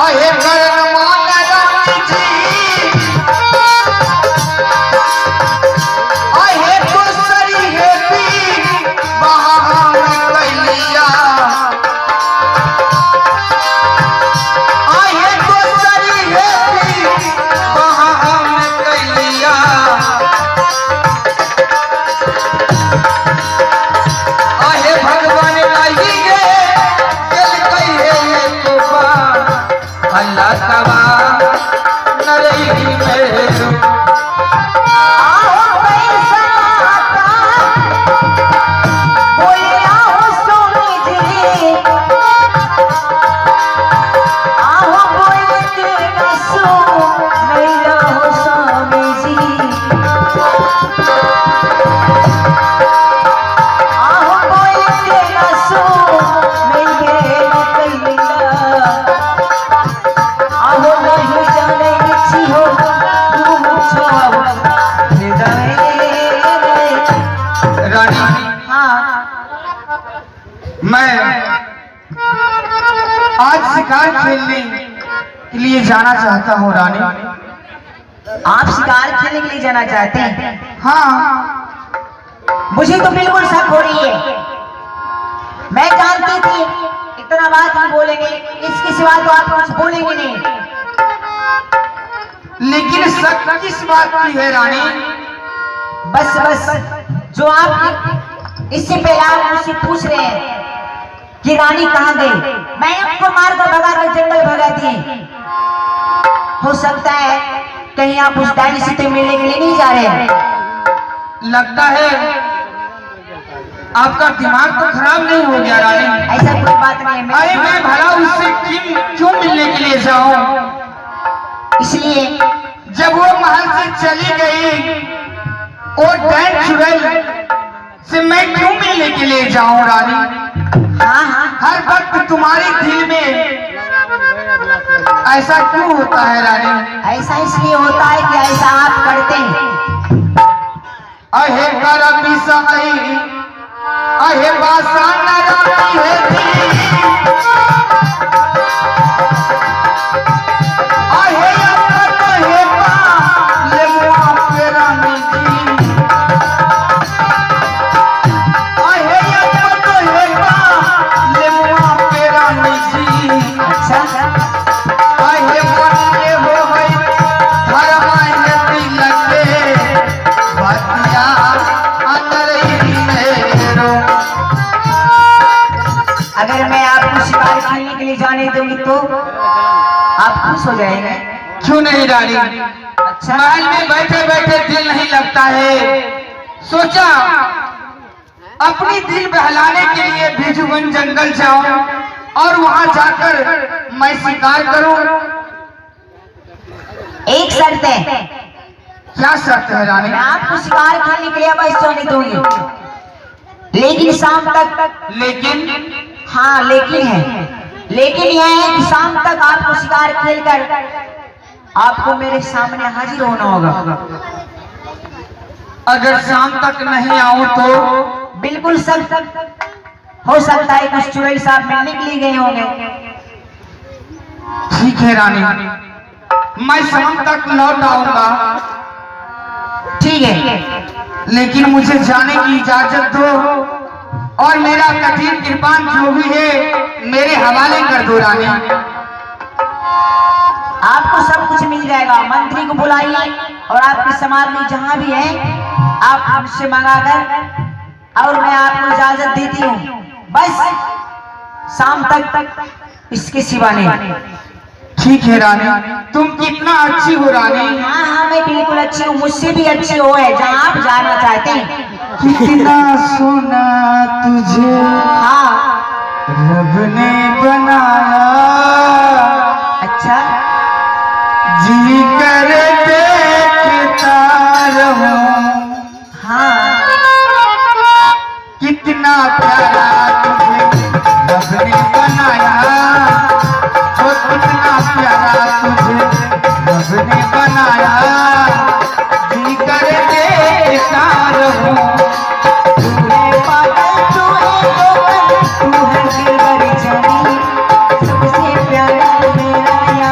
आहे करण मान रानी जी आहे दूसरी है पी बहाम कैलिया आहे दूसरी है पी बहाम कैलिया आहे भगवान लाई गे दिल कहिए ये तूफान अल्लाह तबा नरई मेरो मैं आज शिकार खेलने के लिए जाना चाहता हूँ रानी। आप शिकार खेलने के लिए जाना चाहते हैं? हाँ। मुझे तो बिल्कुल शक हो रही है। मैं जानती थी इतना बात नहीं बोलेंगे, इसके सिवा तो आप कुछ बोलेंगे नहीं। लेकिन शक किस बात की है रानी? बस जो आप इससे पहले आप मुझसे पूछ रहे हैं कि रानी कहाँ गई, मैंने उनको मारकर भगा कर जंगल भगा दिए। हो सकता है कहीं आप उस डायनी से मिलने के लिए नहीं जा रहे हैं। लगता है आपका दिमाग तो खराब नहीं हो गया रानी? ऐसा कोई बात नहीं है। अरे मैं भला उससे क्यों मिलने के लिए जाऊं? इसलिए जब वो महल से चली गई और डैन चुड़ैल से मैं क्यों मिलने के लिए जाऊं रानी? हाँ, हर वक्त तुम्हारे दिल में ऐसा क्यों होता है रानी? ऐसा इसलिए होता है कि ऐसा आप करते हैं। अहे करबी सही अहे बासान रानी है दी अहे अपन है पा ले मुआ पे रानी जी अहे अपन है पा ले मुआ पे रानी जी। अच्छा, अहे बने हो है धर्माय तिलक बतिया अगर मैं आपको शिकार खेलने के लिए जाने दूंगी तो आप खुश हो जाएंगे? क्यों नहीं रानी? अच्छा, महल में बैठे बैठे दिल नहीं लगता है। सोचा अपनी दिल बहलाने के लिए भिजुवन जंगल जाऊं और वहां जाकर मैं शिकार करूं। एक शर्त है। क्या शर्त है रानी? मैं आपको शिकार खेलने के लिए अवश्य जाने दूंगी, लेकिन शाम तक। लेकिन? हाँ, लेकिन है। लेकिन यह है कि शाम तक आपको शिकार खेलकर आपको मेरे सामने हाजिर होना होगा। अगर शाम तक नहीं आऊं तो? बिल्कुल सब हो सकता है कुछ चुड़ैल साहब मिलने के लिए गए होंगे। ठीक है रानी, मैं शाम तक लौट आऊंगा। ठीक है, लेकिन मुझे जाने की इजाजत दो और मेरा कठिन कृपान जो भी है मेरे हवाले कर दो रानी। आपको सब कुछ मिल जाएगा। मंत्री को बुलाइए और आपके समाज में जहां भी है आप मुझसे मंगाकर, और मैं आपको इजाजत देती हूँ। बस शाम तक इसके सिवा नहीं। ठीक है रानी, तुम कितना अच्छी हो रानी। हाँ, मैं बिल्कुल अच्छी हूँ। मुझसे भी अच्छी हो है जहाँ आप जाना चाहते हैं। कितना सोना तुझे हाँ, रब ने बनाया। अच्छा, जी कर देखता रहूं। हाँ, कितना प्यारा तुझे रब ने बनाया। कितना प्यारा तुझे रब ने बनाया। जी कर देखता रहूं। तू है दिलबर जानी, सबसे प्यारा मेरा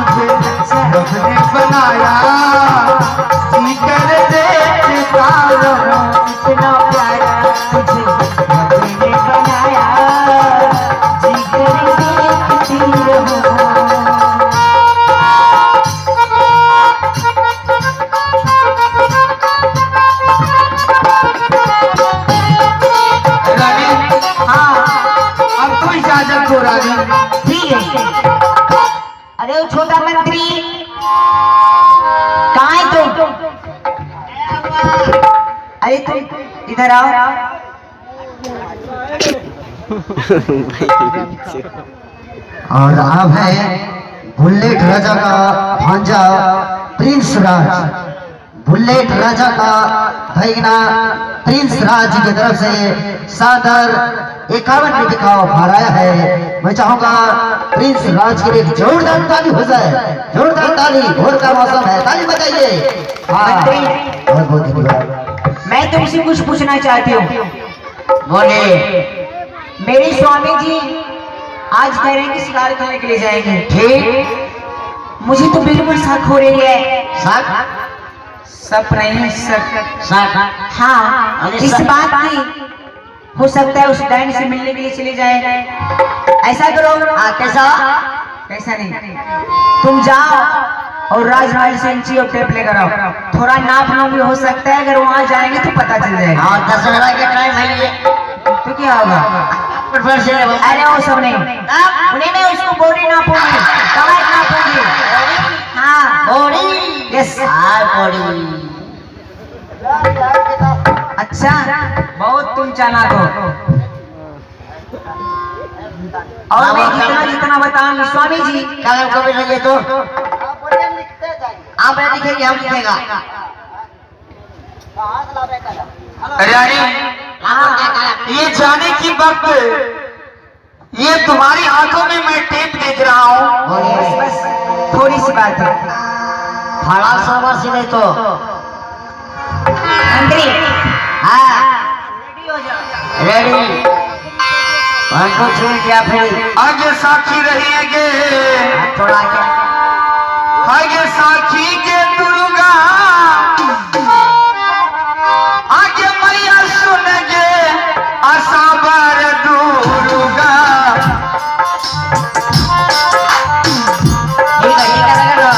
तुझे रब ने बनाया, जी कर देखता रहूं। इतना प्यारा तुझे रब ने बनाया, जिगर देखती रहूं। रानी, हाँ अब तो इजाजत दो रानी। ठीक है। अरे वो छोटा मंत्री कहाँ है तुम? अरे तुम इधर आओ। और अब है बुलेट राजा का भांजा प्रिंस राज। बुलेट राजा का भैगना प्रिंस राज की तरफ से सादर 51 रुपये का ऑफर आया है। मैं चाहूंगा प्रिंस राज के लिए एक जोरदार ताली हो जाए, जोरदार ताली। भोर का मौसम है, ताली बजाइए। हाँ, बहुत बहुत धन्यवाद। मैं तुमसे कुछ पूछना चाहती हूँ। बोले। मेरे स्वामी जी आज कह रहे हैं कि शिकार करने के लिए जाएंगे। ठीक। मुझे तो बिल्कुल शक हो रही है। साथ शक नहीं, शक। साथ हाँ, इस बात की हो सकता है उस डायन से मिलने के लिए चले जाए। ऐसा करो। कैसा? ऐसा नहीं, तुम जाओ और राजमहल से इंची और टेप लेकर आओ। थोड़ा नाप नो भी हो सकता है, अगर वहाँ जाएंगे तो पता चल जाएगा। और दशहरा के टाइम है ये, तो क्या होगा? अरे वो सब नहीं, उन्हें मैं उसको बॉडी नापूंगी, कमर नापूंगी। हाँ बॉडी। Yes, body. अच्छा बहुत तुम चालाक हो। और मैं जितना जितना बताऊंगी स्वामी जी। कलम कभी लगे तो आप लिखेंगे, हम लिखेगा। रानी, ये जाने की वक्त, ये तुम्हारी आंखों में मैं टेप देख रहा हूँ। बस बस थोड़ी सी बात है। फड़ा सबर से नहीं तो मंत्री, हाँ रेडी हो जाओ। रेडी। 1 2 3 क्या फिर आगे साक्षी रहेंगे, थोड़ा क्या आगे साक्षी के दुर्गा, आगे मैया सुनगे असाबर दुर्गा। ठीक है लगा लो।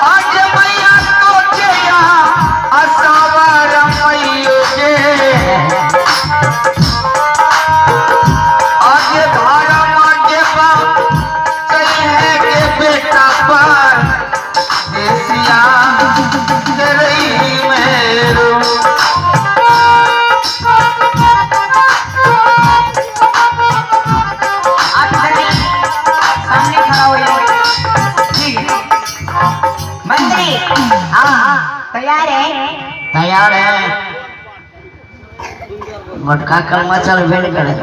आगे मैया तो जया असाबर मैयो के, आगे भारा मांगे बा कही है के बेटा पर देसिया के रही मेरो। आप इधर सामने खड़ा हो जाओ। ठीक है मंत्री। हाँ तैयार है? तैयार है। मटका कर्मा चल भेड़ करे।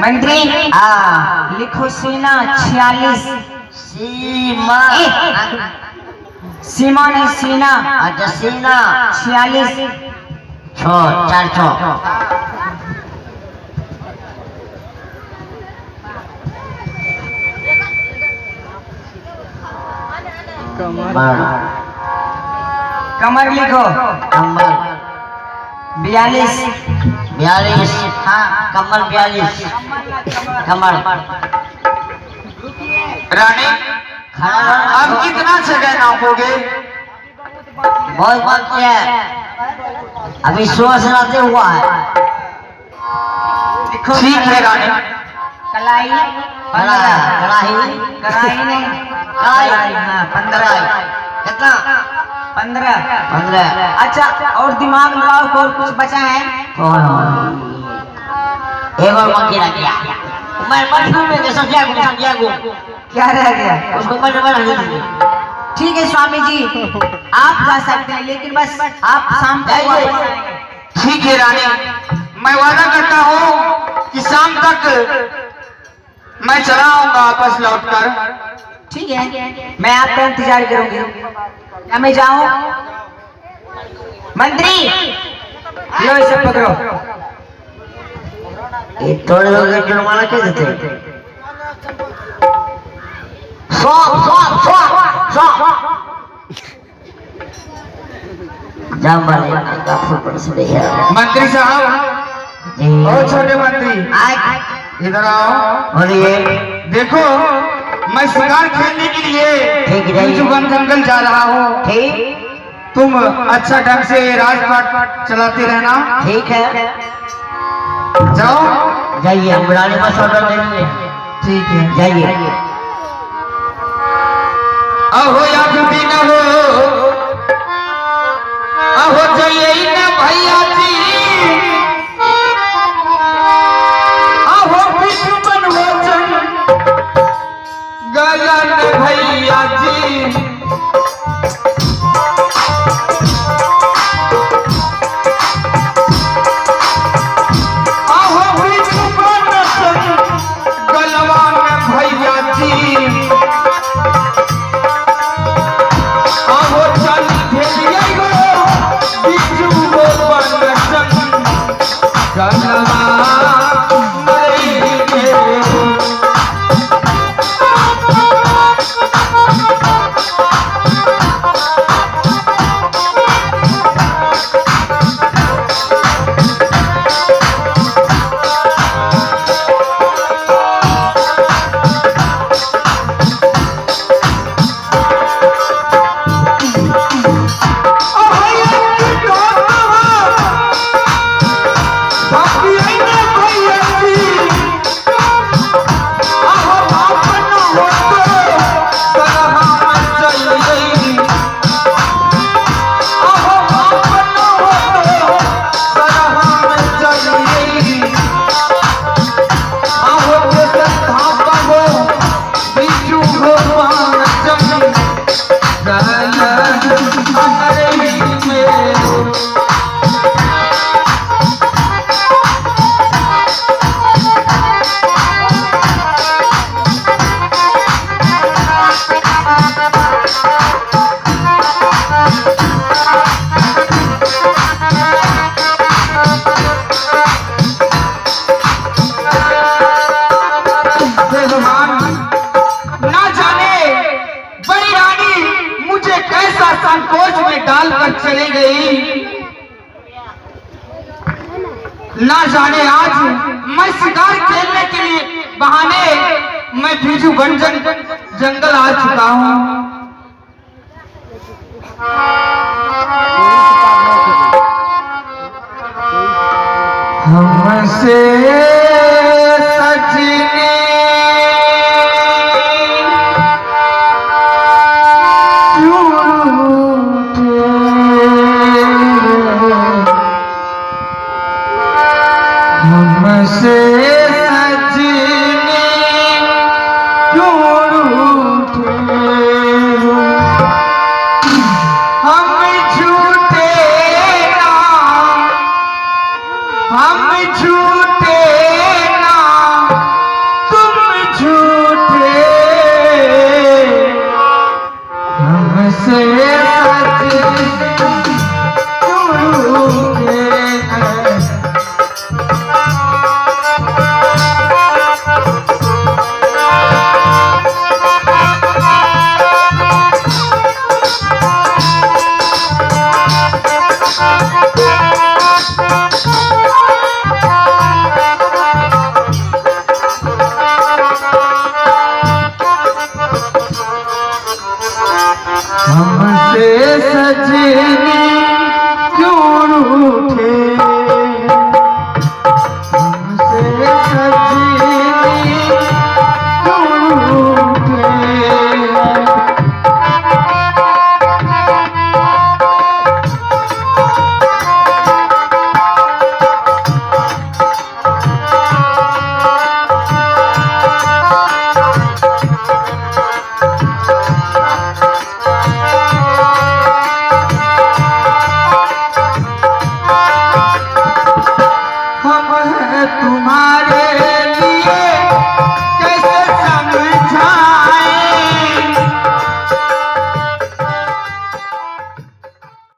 मंत्री हाँ लिखो सीना 46। सीमा। सीमा नहीं सीना, अच्छा सीना 46। 4 6। कमर लिखो कमल 42। 42। हाँ कमल 42। कमल रानी, खड़ा अब कितना जगह नापोगे? बहुत बाकी है, अभी 100 से आते हुआ है। लिखो ठीक है रानी। कलाई कढ़ाई कढ़ाई नहीं, कढ़ाई। हाँ 15। कितना? 15। 15। अच्छा और दिमाग लगाओ कि और कुछ बचा है? एक और बाकी रह गया। मैं मजबूर में के संध्या को क्या रह गया? उसको मजबूर रख दीजिए। ठीक है स्वामी जी, आप जा सकते हैं, लेकिन बस आप शाम तक वापस आएंगे। ठीक है रानी, मैं वादा करता हूँ कि शाम तक मैं चला आऊंगा वापस लौटकर। ठीक है, मैं आपका इंतजार करूंगी। क्या मैं जाऊं? मंत्री लो इसे पकड़ो। ये थोड़े लोग जुर्माना क्या देते? सॉप सॉप सॉप सॉप जाम वाले का फुल पुलिस ले है। मंत्री साहब जी और छोटे मंत्री इधर आओ। और ये देखो मैं शिकार खेलने के लिए ठीक है। बिजुवन जंगल जा रहा हूँ। ठीक तुम अच्छा ढंग से राजपाट चलाते रहना। ठीक है, जाओ। जाइए, हम बुलाने में ऑर्डर दे देंगे। ठीक है जाइए। अहो या भी न हो, अहो जाइए न भैया जी, अहो बिजुवन हो जंगल भैया जी। संकोच में डालकर चली गई। ना जाने आज मैं शिकार खेलने के लिए बहाने मैं बिजुवन जंगल आ चुका हूँ। हमसे सजने हमसे सजने क्यों रूठे हो, हम झूठे ना, हम झूठे ना, तुम झूठे, हमसे सजने क्यों रूठे हैं। हमसे सजने